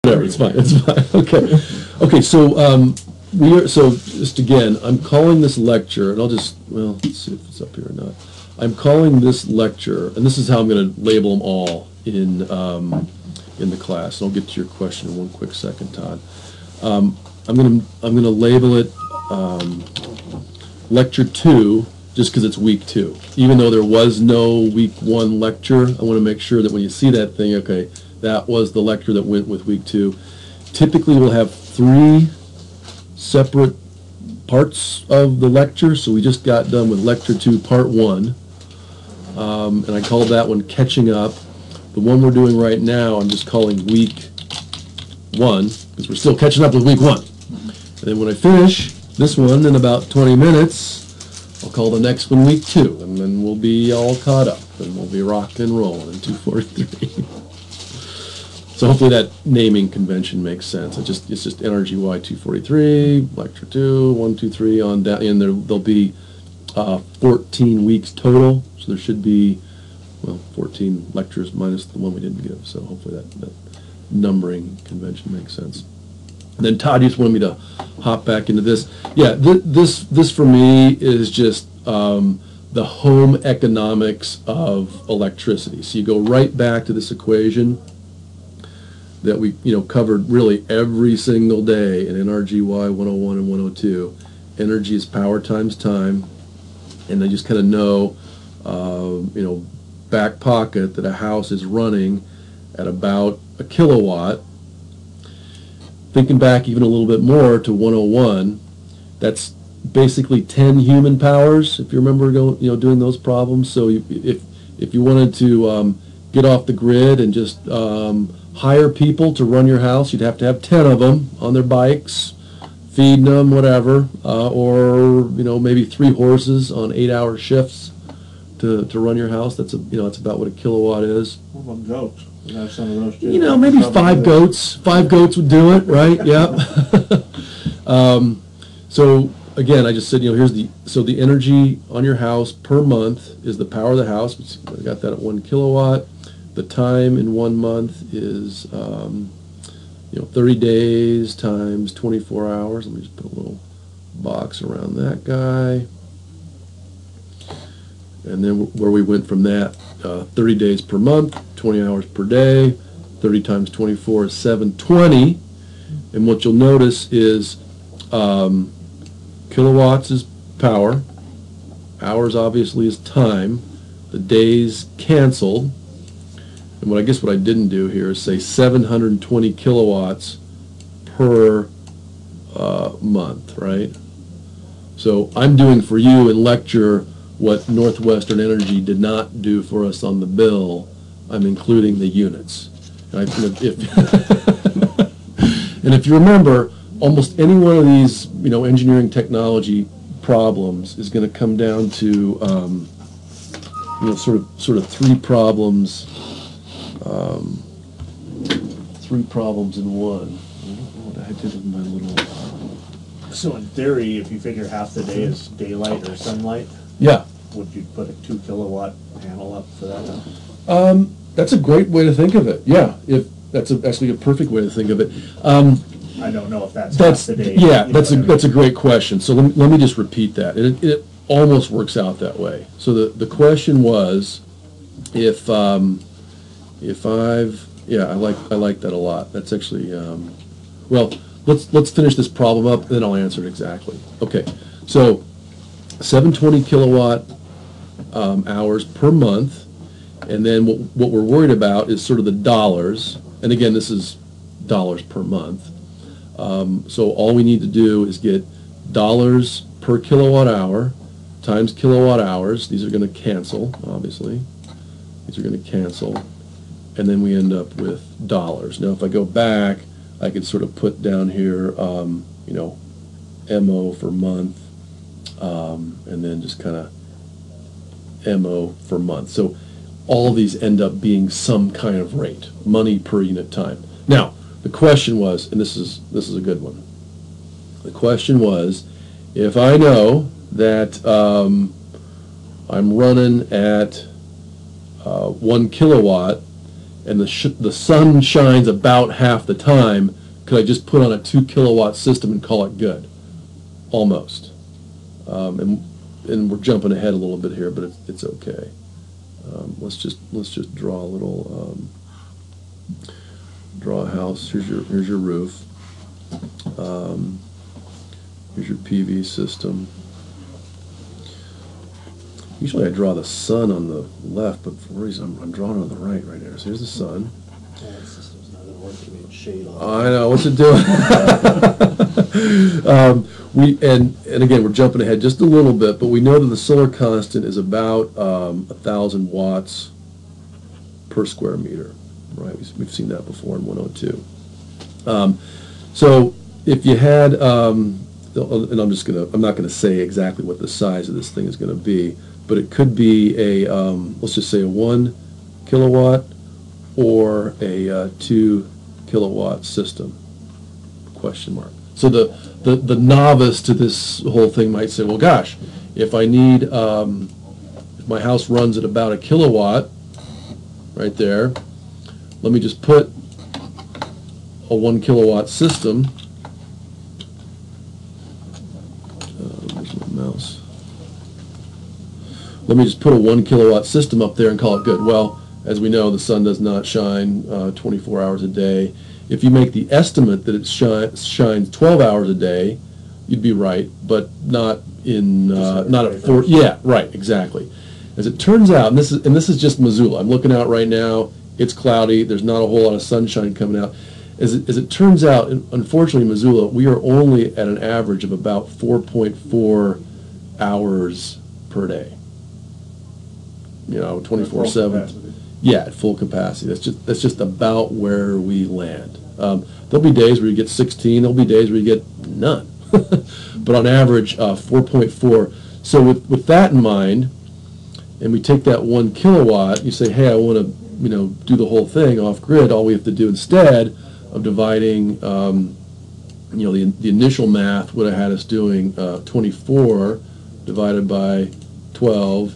Whatever, it's fine, it's fine, okay. Okay, so, so just again, I'm calling this lecture, and I'll just, well, let's see if it's up here or not. I'm calling this lecture, and this is how I'm going to label them all in the class. And I'll get to your question in one quick second, Todd. I'm going to label it Lecture 2, just because it's week 2. Even though there was no week 1 lecture, I want to make sure that when you see that thing, okay, that was the lecture that went with week 2. Typically, we'll have 3 separate parts of the lecture. So we just got done with Lecture 2, Part 1. And I called that one Catching Up. The one we're doing right now, I'm just calling Week 1, because we're still catching up with Week 1. And then when I finish this one in about 20 minutes, I'll call the next one Week 2, and then we'll be all caught up, and we'll be rocking and rolling in 243. So hopefully that naming convention makes sense. It's just NRGY 243, Lecture 2, 1, 2, 3 on down, and there'll be 14 weeks total. So there should be, well, 14 lectures minus the one we didn't give. So hopefully that numbering convention makes sense. And then Todd, you just wanted me to hop back into this. Yeah, this for me is just the home economics of electricity. So you go right back to this equation that we covered really every single day in NRGY 101 and 102. Energy is power times time, and I just kind of know, back pocket that a house is running at about a kilowatt. Thinking back even a little bit more to 101, that's basically 10 human powers, if you remember doing those problems. So if you wanted to get off the grid and just hire people to run your house, you'd have to have 10 of them on their bikes, feeding them, whatever, or maybe 3 horses on 8-hour shifts to run your house. That's that's about what a kilowatt is. What about goats? We have some of those too. Maybe 5 goats. 5 goats would do it, right? Yeah. So again, I just said, here's the energy on your house per month is the power of the house. I got that at 1 kilowatt. The time in 1 month is 30 days times 24 hours. Let me just put a little box around that guy. And then where we went from that, 30 days per month, 20 hours per day, 30 times 24 is 720. And what you'll notice is kilowatts is power, hours obviously is time, the days canceled. And what I didn't do here is say 720 kilowatts per month, right? So I'm doing for you in lecture what Northwestern Energy did not do for us on the bill. I'm including the units. And if you remember, almost any one of these engineering technology problems is going to come down to sort of 3 problems. 3 problems in one. What I did with my little. So in theory, if you figure half the day is daylight or sunlight, Yeah. would you put a 2 kilowatt panel up for that now? That's a great way to think of it. Yeah, that's actually a perfect way to think of it. I don't know if that's half the day. Yeah, that's a great question. So let me just repeat that. It almost works out that way. So the question was, if I've I like that a lot. That's actually well, let's finish this problem up, and then I'll answer it exactly. Okay, so 720 kilowatt hours per month, and then what we're worried about is sort of the dollars. And again, this is dollars per month. So all we need to do is get dollars per kilowatt hour times kilowatt hours. These are going to cancel, obviously. These are going to cancel. And then we end up with dollars. Now, if I go back, I could sort of put down here, MO for month, and then just kind of MO for month. So all of these end up being some kind of rate, money per unit time. Now, the question was, and this is a good one. The question was, if I know that I'm running at 1 kilowatt, and the sun shines about half the time, could I just put on a 2 kilowatt system and call it good? Almost. And we're jumping ahead a little bit here, but it's okay. Let's just draw a little draw a house. Here's your roof. Here's your PV system. Usually I draw the sun on the left, but for some reason I'm drawing it on the right here. So here's the sun. That system's not going to work to be in shade on. I know, what's it doing? And again, we're jumping ahead just a little bit, but we know that the solar constant is about 1,000 watts per square meter, right? We've seen that before in 102. So if you had, and I'm not gonna say exactly what the size of this thing is gonna be, but it could be a, let's just say a 1 kilowatt or a 2 kilowatt system, question mark. So the novice to this whole thing might say, well, gosh, if I need, if my house runs at about a kilowatt, right there, let me just put a 1 kilowatt system. Where's my mouse? Let me just put a 1 kilowatt system up there and call it good. Well, as we know, the sun does not shine 24 hours a day. If you make the estimate that it shines 12 hours a day, you'd be right, but not in not at 4. Yeah, right, exactly. As it turns out, and this is just Missoula. I'm looking out right now. It's cloudy. There's not a whole lot of sunshine coming out. As it turns out, unfortunately, in Missoula, we are only at an average of about 4.4 hours per day. 24/7. Yeah, at full capacity. That's just about where we land. There'll be days where you get 16. There'll be days where you get none. But on average, 4.4. So with that in mind, and we take that 1 kilowatt, you say, hey, I want to do the whole thing off grid. All we have to do instead of dividing, the initial math would have had us doing 24 divided by 12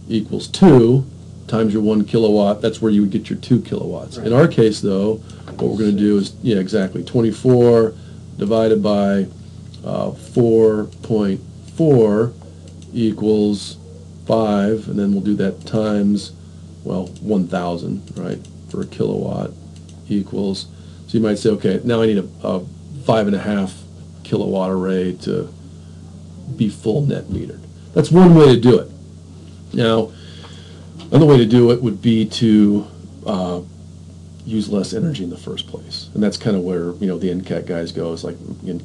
equals 2 times your 1 kilowatt. That's where you would get your 2 kilowatts. Right. In our case, though, what we're going to do is, exactly, 24 divided by 4.4 equals 5, and then we'll do that times, 1,000, right, for a kilowatt equals. So you might say, okay, now I need a 5.5 kilowatt array to be full net metered. That's one way to do it. Now, another way to do it would be to use less energy in the first place, and that's kind of where the NCAT guys go. Is like,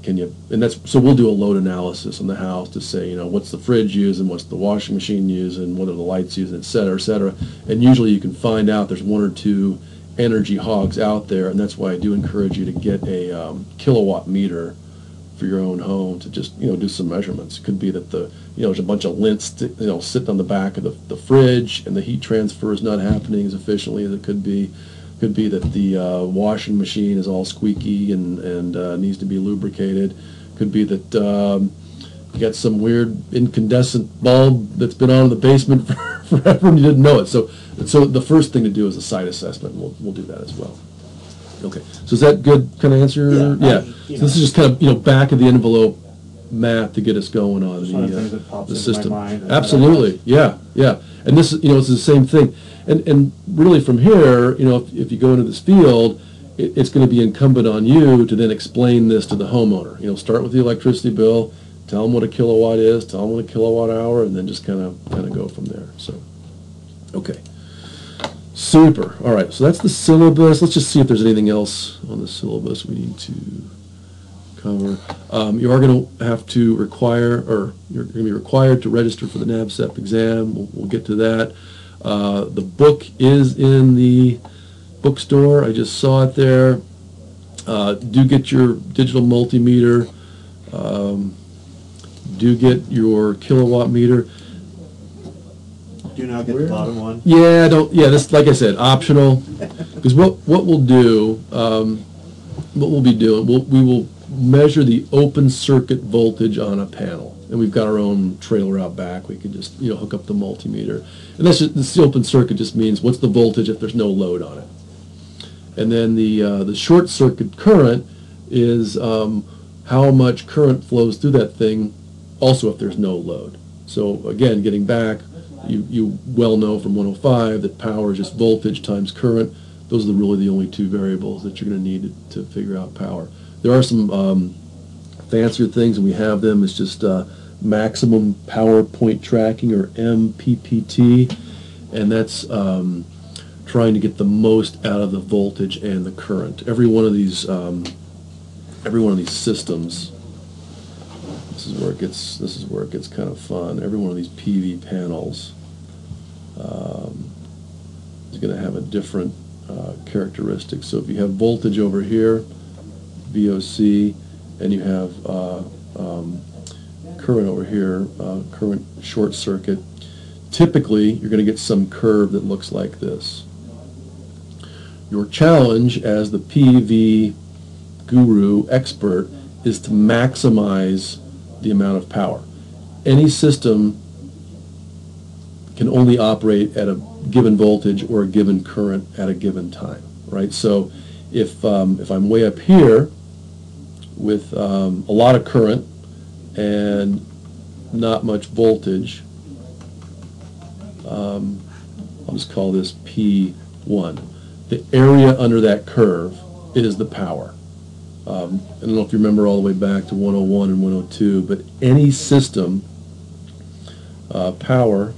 can you? And that's so we'll do a load analysis on the house to say, what's the fridge using, what's the washing machine using, what are the lights using, et cetera, et cetera. And usually you can find out there's 1 or 2 energy hogs out there, and that's why I do encourage you to get a kilowatt meter for your own home to just do some measurements. It could be that there's a bunch of lints sitting on the back of the fridge, and the heat transfer is not happening as efficiently as it could be. Could be that the washing machine is all squeaky and needs to be lubricated. Could be that you got some weird incandescent bulb that's been on in the basement forever and you didn't know it. So the first thing to do is a site assessment, and we'll do that as well. Okay, so is that good kind of answer? Yeah. So this is just kind of back of the envelope math to get us going on the system. Absolutely, yeah. And this it's the same thing. And really from here, if you go into this field, it's going to be incumbent on you to then explain this to the homeowner. Start with the electricity bill, tell them what a kilowatt is, tell them what a kilowatt hour, and then just kind of go from there. So, okay. Super. All right, so that's the syllabus. Let's just see if there's anything else on the syllabus we need to cover. You are going to have to you're going to be required to register for the NABCEP exam. We'll get to that. The book is in the bookstore. I just saw it there. Do get your digital multimeter. Do get your kilowatt meter. Do not get the bottom one. Yeah, this, like I said, optional. Because what we'll do, what we'll be doing, we will measure the open circuit voltage on a panel. And we've got our own trailer out back. We could just hook up the multimeter. And that's the open circuit just means what's the voltage if there's no load on it. And then the short circuit current is how much current flows through that thing, also if there's no load. So again, getting back, you well know from 105 that power is just voltage times current. Those are really the only two variables that you're going to need to figure out power. There are some fancier things, and we have them. It's just maximum power point tracking, or MPPT, and that's trying to get the most out of the voltage and the current. Every one of these systems. This is where it gets kind of fun. Every one of these PV panels is going to have a different characteristic. So if you have voltage over here, VOC, and you have current over here, current short circuit, typically you're going to get some curve that looks like this. Your challenge as the PV guru expert is to maximize the amount of power. Any system can only operate at a given voltage or a given current at a given time, right? So if I'm way up here with a lot of current and not much voltage, I'll just call this P1. The area under that curve is the power. I don't know if you remember all the way back to 101 and 102, but any system power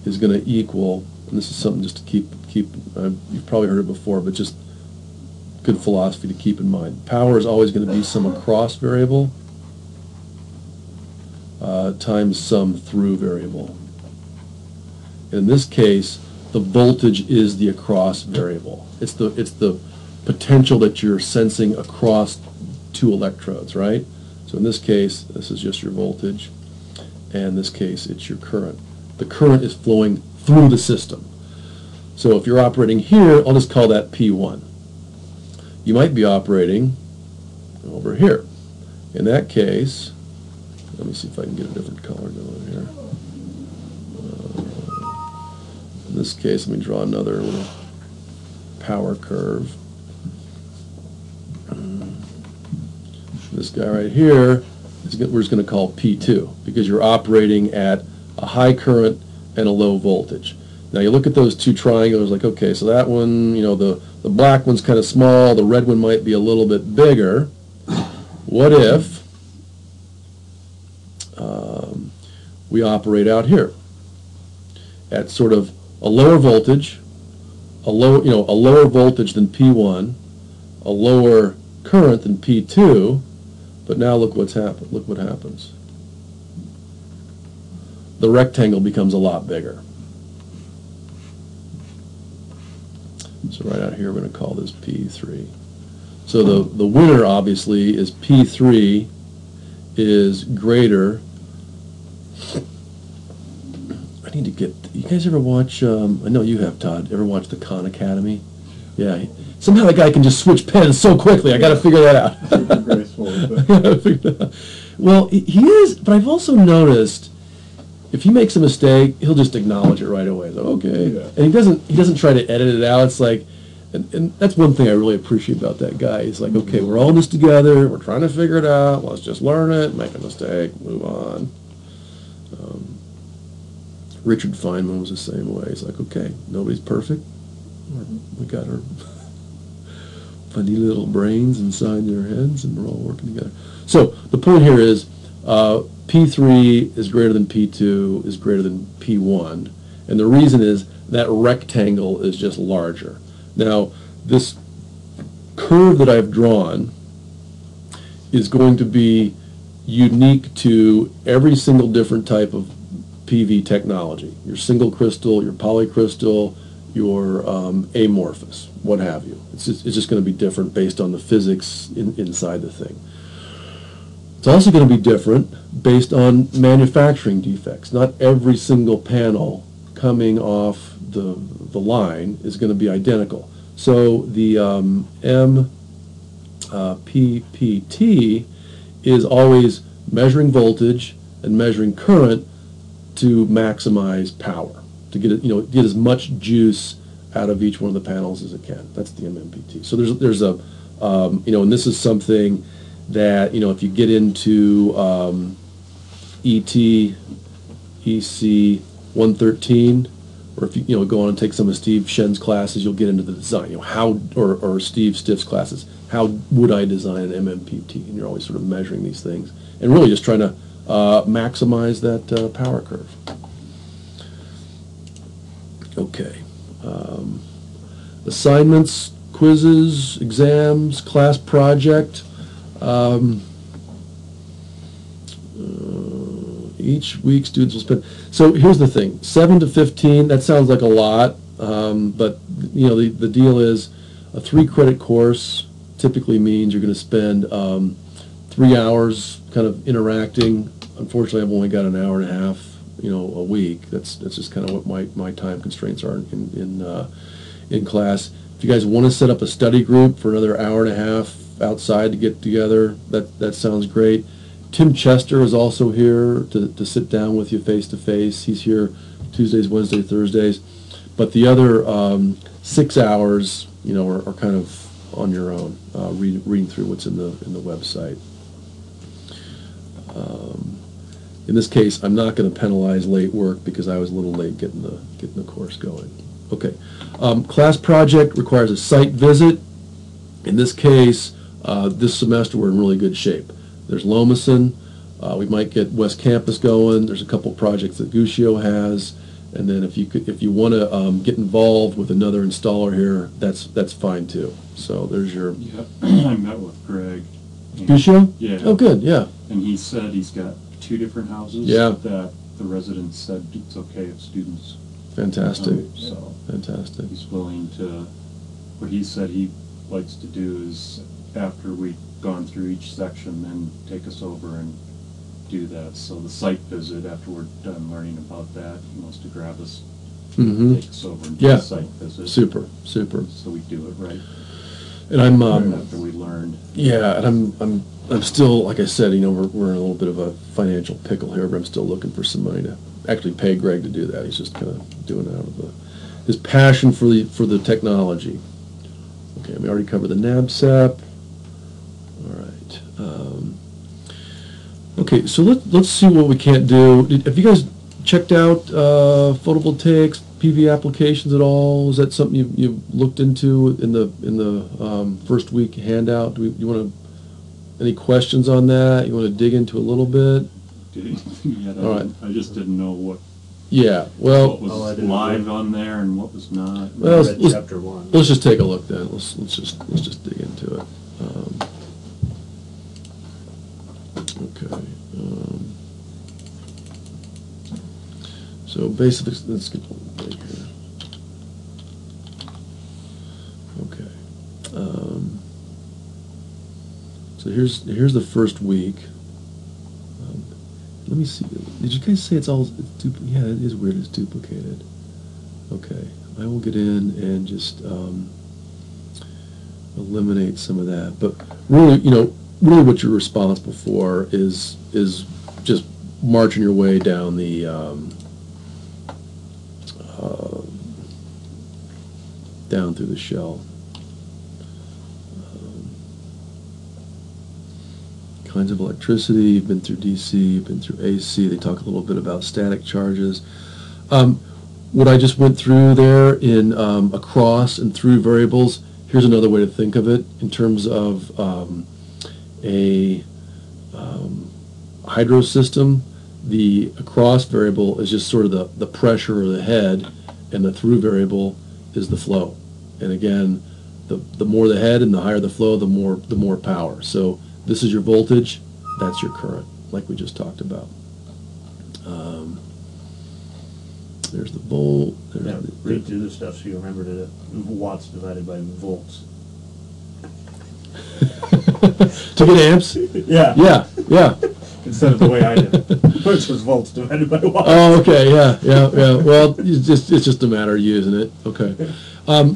is going to equal, and this is something just to keep you've probably heard it before, but just good philosophy to keep in mind. Power is always going to be some across variable times some through variable. In this case, the voltage is the across variable. It's the potential that you're sensing across two electrodes, right? So in this case, this is just your voltage, and in this case, it's your current. The current is flowing through the system. So if you're operating here, I'll just call that P1. You might be operating over here. In that case, let me see if I can get a different color going here. In this case, let me draw another little power curve. This guy right here, we're just going to call P2, because you're operating at a high current and a low voltage. Now you look at those two triangles, like, okay, so that one, you know, the black one's kind of small, the red one might be a little bit bigger. What if we operate out here at sort of a lower voltage, a lower voltage than P1, a lower current than P2, but now look what's happened. Look what happens. The rectangle becomes a lot bigger. So right out here, we're going to call this P3. So the winner, obviously, is P3 is greater. I need to get, you guys ever watch, I know you have, Todd, ever watch the Khan Academy? Yeah. Somehow that guy can just switch pens so quickly. I got to figure that out. Well, he is, but I've also noticed if he makes a mistake, he'll just acknowledge it right away. So, okay, yeah. And he doesn't try to edit it out. It's like, and that's one thing I really appreciate about that guy. He's like, okay, we're all in this together. We're trying to figure it out. Let's just learn it, make a mistake, move on. Richard Feynman was the same way. He's like, okay, nobody's perfect. We got our funny little brains inside their heads, and we're all working together. So the point here is P3 is greater than P2 is greater than P1, and the reason is that rectangle is just larger. Now, this curve that I've drawn is going to be unique to every single different type of PV technology. Your single crystal, your polycrystal, your amorphous, what have you. It's just going to be different based on the physics inside the thing. It's also going to be different based on manufacturing defects. Not every single panel coming off the line is going to be identical. So the MPPT is always measuring voltage and measuring current to maximize power, to get as much juice out of each one of the panels as it can. That's the MMPT. So there's a, and this is something that, if you get into ET, EC 113, or if you go on and take some of Steve Shen's classes, you'll get into the design. Or Steve Stiff's classes. How would I design an MMPT? And you're always sort of measuring these things and really just trying to maximize that power curve. Okay. Assignments, quizzes, exams, class project. Each week students will spend. So here's the thing: 7 to 15. That sounds like a lot, but the deal is a 3-credit course typically means you're going to spend 3 hours kind of interacting. Unfortunately, I've only got an hour and a half, a week. That's just kind of what my time constraints are in class. If you guys want to set up a study group for another hour and a half outside to get together, that sounds great. Tim Chester is also here to sit down with you face to face. He's here Tuesdays, Wednesdays, Thursdays. But the other 6 hours, are kind of on your own, reading through what's in the website. In this case, I'm not going to penalize late work because I was a little late getting the course going. Okay. Class project requires a site visit. In this case, this semester we're in really good shape. There's Lomason. We might get West Campus going. There's a couple projects that Guccio has, and then if you want to get involved with another installer here, that's fine too. So there's your. Yeah, I met with Greg. Guccio? Yeah. Oh, good. Yeah. And he said he's got 2 different houses. Yeah. That the residents said it's okay if students. Fantastic. So fantastic. He's willing to. What he said he likes to do is after we've gone through each section, then take us over and do that. So the site visit, after we're done learning about that, he wants to grab us, take us over and do a site visit. Super. So we do it right. And I'm after we learned. Yeah, and I'm still, like I said, we're in a little bit of a financial pickle here, but I'm still looking for some money to actually pay Greg to do that. He's just kind of doing it out of his passion for the technology. Okay, we already covered the NABCEP. All right. Okay, so let's see what we can't do. Have you guys checked out photovoltaics, PV applications at all? Is that something you've looked into in the first week handout? You want to any questions on that? You want to dig into a little bit? All right. I just didn't know what. Yeah. Well, what was live on there and what was not. Well, Chapter 1. Let's just take a look then. Let's just dig into it. Okay. So basically, let's get a break here. Okay. So here's the first week. Let me see. Did you guys say it's duplicated? Yeah, it is weird. It's duplicated. Okay. I will get in and just eliminate some of that. But really, really what you're responsible for is just marching your way down the down through the shell. Kinds of electricity. You've been through DC. You've been through AC. They talk a little bit about static charges. What I just went through there in across and through variables. Here's another way to think of it in terms of a hydro system. The across variable is just sort of the pressure or the head, and the through variable is the flow. And again, the more the head and the higher the flow, the more power. So this is your voltage, that's your current, like we just talked about. There's the volt. Read through the stuff so you remember that watts divided by volts. To get amps? Yeah. Yeah. Instead of the way I did it, which was volts divided by watts. Oh, okay, yeah. Well, it's just a matter of using it. Okay.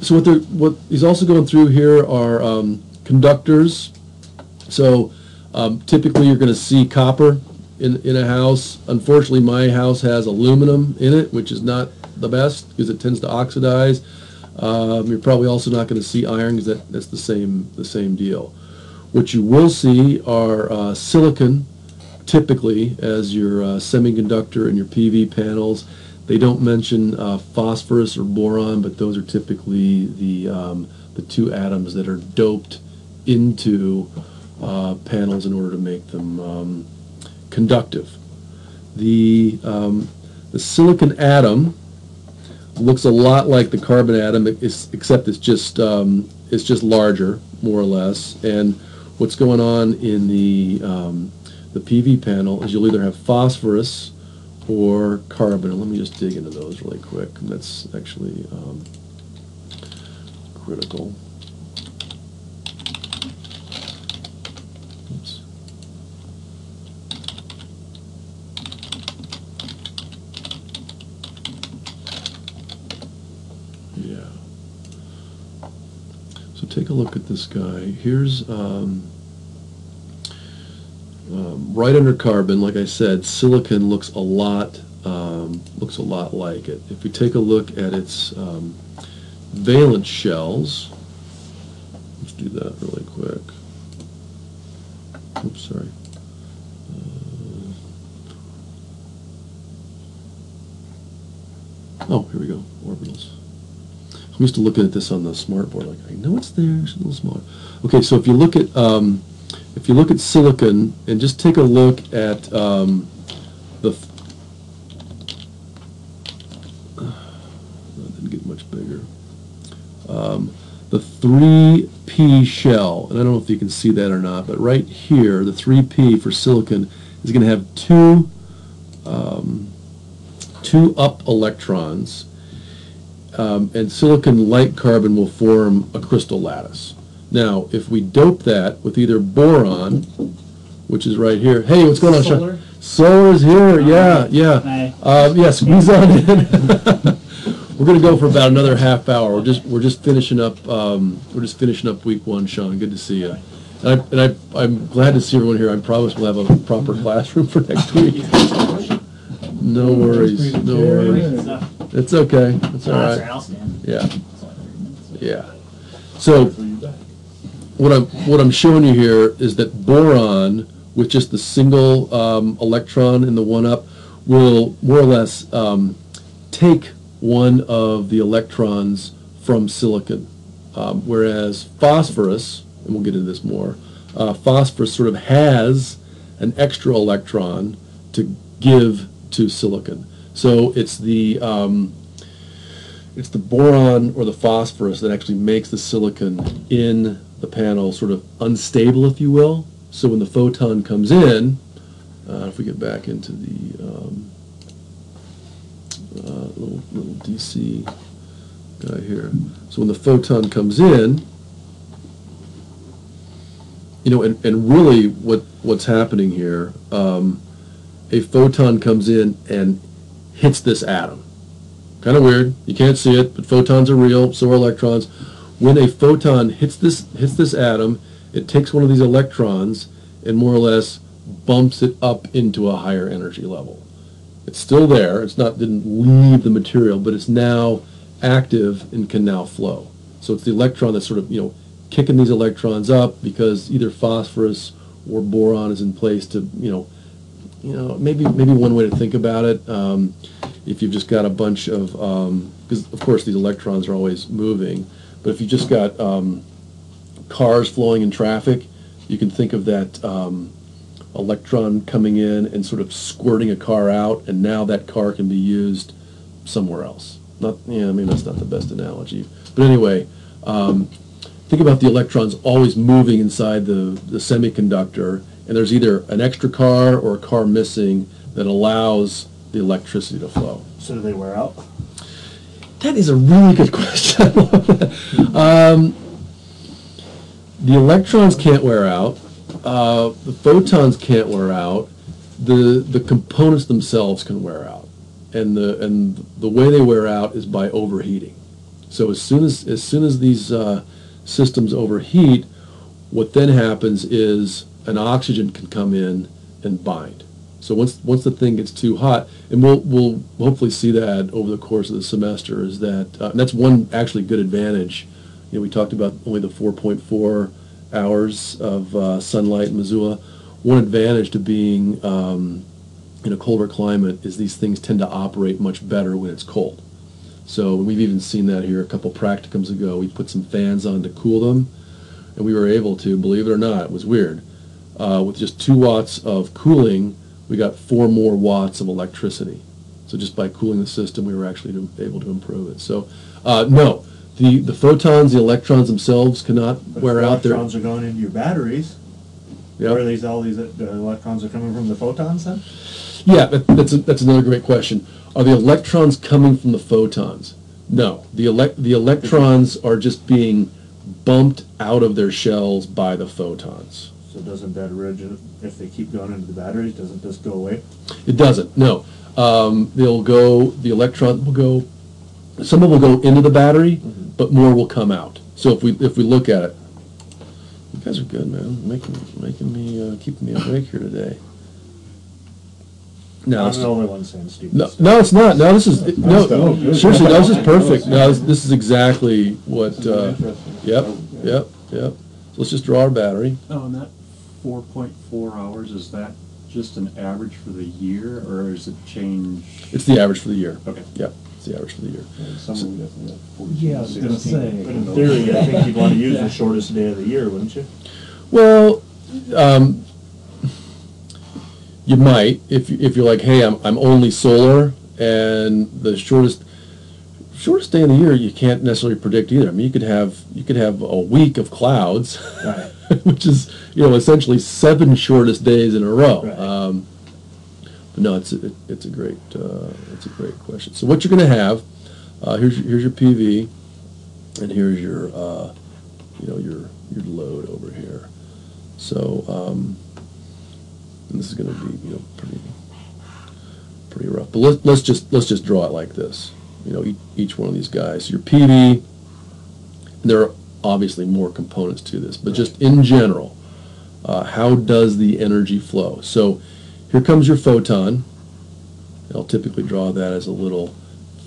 So what he's also going through here are conductors. So typically you're going to see copper in a house. Unfortunately, my house has aluminum in it, which is not the best because it tends to oxidize. You're probably also not going to see iron because that's the same deal. What you will see are silicon, typically, as your semiconductor and your PV panels. They don't mention phosphorus or boron, but those are typically the two atoms that are doped into panels in order to make them conductive. The silicon atom looks a lot like the carbon atom, except it's just larger, more or less. And what's going on in the PV panel is you'll either have phosphorus or carbon. And let me just dig into those really quick. That's actually critical. Oops. Yeah. So take a look at this guy. Here's right under carbon. Like I said, silicon looks a lot like it. If we take a look at its valence shells, let's do that really quick. Oops, sorry. Oh, here we go. Orbitals. I'm used to looking at this on the smartboard. Like, I know it's there. It's a little smaller. Okay, so if you look at silicon and just take a look at that didn't get much bigger. The 3p shell, and I don't know if you can see that or not, but right here, the 3p for silicon is going to have two up electrons, and silicon, like carbon, will form a crystal lattice. Now, if we dope that with either boron, which is right here. Hey, what's going on, Sean? Solar is here. Yeah. Yeah, squeeze on in. We're going to go for about another half hour. We're just finishing up. Week one, Sean. Good to see you. And I'm glad to see everyone here. I promise we'll have a proper classroom for next week. No worries. No worries. It's okay. It's all right. Yeah. Yeah. So what I'm showing you here is that boron, with just the single electron in the one up, will more or less take one of the electrons from silicon, whereas phosphorus, and we'll get into this more, phosphorus sort of has an extra electron to give to silicon. So it's the boron or the phosphorus that actually makes the silicon in the panel sort of unstable, if you will. So when the photon comes in, if we get back into the little DC guy here. So when the photon comes in, and really what's happening here, a photon comes in and hits this atom. Kind of weird. You can't see it, but photons are real, so are electrons. When a photon hits this atom, it takes one of these electrons and more or less bumps it up into a higher energy level. It's still there. Didn't leave the material, but it's now active and can now flow. So it's the electron that's sort of kicking these electrons up because either phosphorus or boron is in place to maybe one way to think about it. If you've just got a bunch of because of course these electrons are always moving, but if you just got cars flowing in traffic, you can think of that electron coming in and sort of squirting a car out, and now that car can be used somewhere else. That's not the best analogy, but anyway, think about the electrons always moving inside the semiconductor, and there's either an extra car or a car missing that allows the electricity to flow. So do they wear out? That is a really good question. I love that. The electrons can't wear out. The photons can't wear out. The components themselves can wear out, and the way they wear out is by overheating. So as soon as these systems overheat, what then happens is an oxygen can come in and bind. So once the thing gets too hot, and we'll hopefully see that over the course of the semester, is that and that's one actually good advantage. You know, we talked about only the 4.4 hours of sunlight in Missoula. One advantage to being in a colder climate is these things tend to operate much better when it's cold. So we've even seen that here a couple practicums ago. We put some fans on to cool them, and we were able to, believe it or not, it was weird, with just 2 watts of cooling, we got 4 more watts of electricity. So just by cooling the system, we were actually able to improve it. So no, the photons, the electrons themselves cannot wear out there. Electrons are going into your batteries. Yep. Where are all these the electrons are coming from the photons then? Yeah, that's another great question. Are the electrons coming from the photons? No, the electrons are just being bumped out of their shells by the photons. So doesn't that if they keep going into the batteries, doesn't this go away? It doesn't. No, the electron will go. Some of them will go into the battery, but more will come out. So if we look at it, you guys are good, man. Making me keeping me awake here today. No, I'm the only one saying stupid no, stuff. no, it's not. No, this is no. good. Seriously, no, this is perfect. No, this is exactly what. Yep. So let's just draw our battery. Oh, and that 4.4 hours, is that just an average for the year, or is it change? It's the average for the year. Okay. Yep, it's the average for the year. Yeah, I was gonna say. But in theory, I think you'd want to use the shortest day of the year, wouldn't you? Well, you might if you're like, hey, I'm only solar, and the shortest day of the year you can't necessarily predict either. I mean, you could have a week of clouds, Right. which is essentially 7 shortest days in a row. Right. But no, it's a great question. So what you're going to have, here's your PV, and here's your your load over here. So and this is going to be pretty rough. But let's just draw it like this. Each one of these guys. Your PV. There are obviously more components to this, but just in general, how does the energy flow? So here comes your photon. I'll typically draw that as a little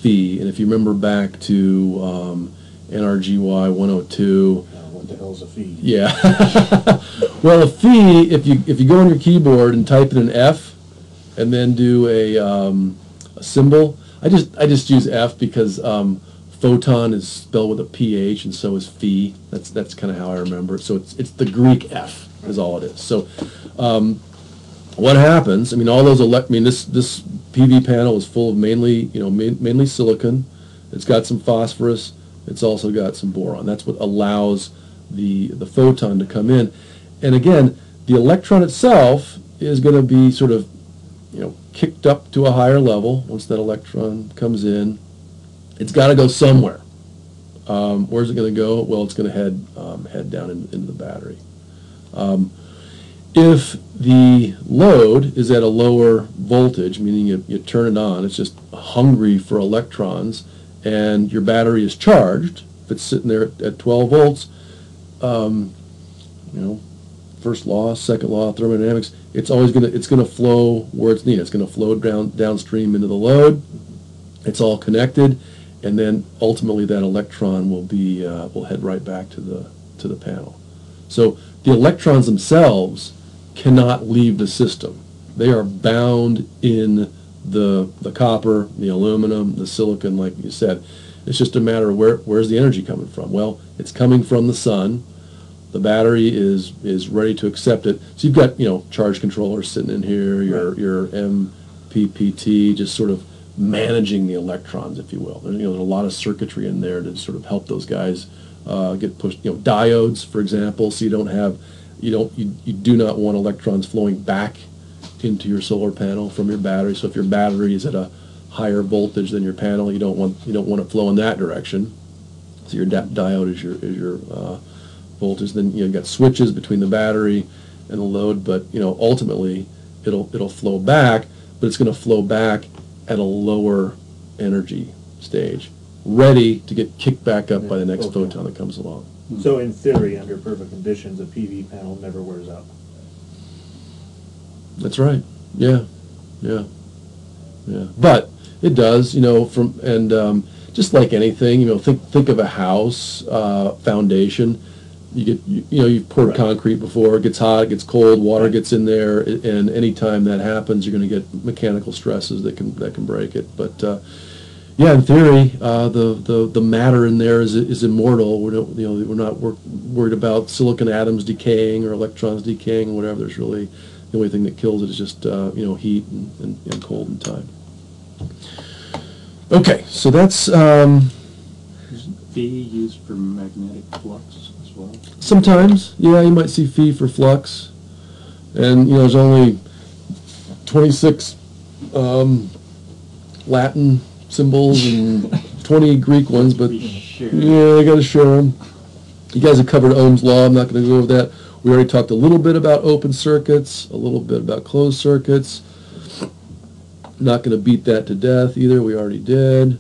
phi, and if you remember back to NRGY 102. What the hell's a feed? Yeah. Well, a phi, if you go on your keyboard and type in an F, and then do a symbol. I just use F because photon is spelled with a PH, and so is phi. That's kind of how I remember it. So it's the Greek F is all it is. So what happens? I mean, all those this PV panel is full of mainly silicon. It's got some phosphorus. It's also got some boron. That's what allows the photon to come in. And again, the electron itself is going to be sort of kicked up to a higher level once that electron comes in. It's got to go somewhere. Where's it going to go? Well, it's going to head down into the battery. If the load is at a lower voltage, meaning you turn it on, it's just hungry for electrons, and your battery is charged, if it's sitting there at 12 volts, first law, second law of thermodynamics, it's going to flow where it's needed. It's going to flow downstream into the load. It's all connected, and then ultimately that electron will head right back to the panel. So the electrons themselves cannot leave the system. They are bound in the copper, the aluminum, the silicon, like you said. It's just a matter of where's the energy coming from. Well, it's coming from the sun. The battery is ready to accept it. So you've got charge controllers sitting in here, your MPPT, just sort of managing the electrons, if you will. There's a lot of circuitry in there to sort of help those guys get pushed. Diodes, for example, so you do not want electrons flowing back into your solar panel from your battery. So if your battery is at a higher voltage than your panel, you don't want it flowing that direction. So your diode is your voltage. Then you've got switches between the battery and the load, but ultimately it'll flow back, but it's going to flow back at a lower energy stage, ready to get kicked back up by the next photon that comes along. So in theory, under perfect conditions, a PV panel never wears out. That's right. Yeah. Yeah. But it does, just like anything, think of a house foundation. You've poured Right. concrete before. It gets hot, it gets cold, water Right. gets in there, and anytime that happens, you're going to get mechanical stresses that can break it. But yeah, in theory, the matter in there is immortal. We're not worried about silicon atoms decaying or electrons decaying or whatever. There's really the only thing that kills it is just heat and cold and time. Okay, so that's Is Phi used for magnetic flux as well? sometimes, yeah, you might see phi for flux, and there's only 26 Latin symbols and 20 Greek ones, but yeah, I got to share them. You guys have covered Ohm's law. I'm not going to go over that. We already talked a little bit about open circuits, a little bit about closed circuits. Not going to beat that to death either. We already did.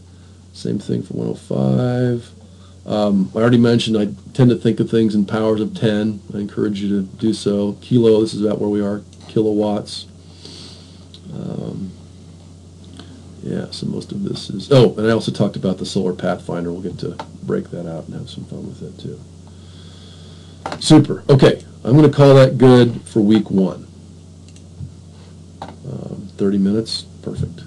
Same thing for 105. I already mentioned I tend to think of things in powers of 10. I encourage you to do so. Kilo, this is about where we are, kilowatts. Yeah, so most of this is... Oh, and I also talked about the Solar Pathfinder. We'll get to break that out and have some fun with it, too. Super. Okay, I'm going to call that good for week 1. 30 minutes, perfect.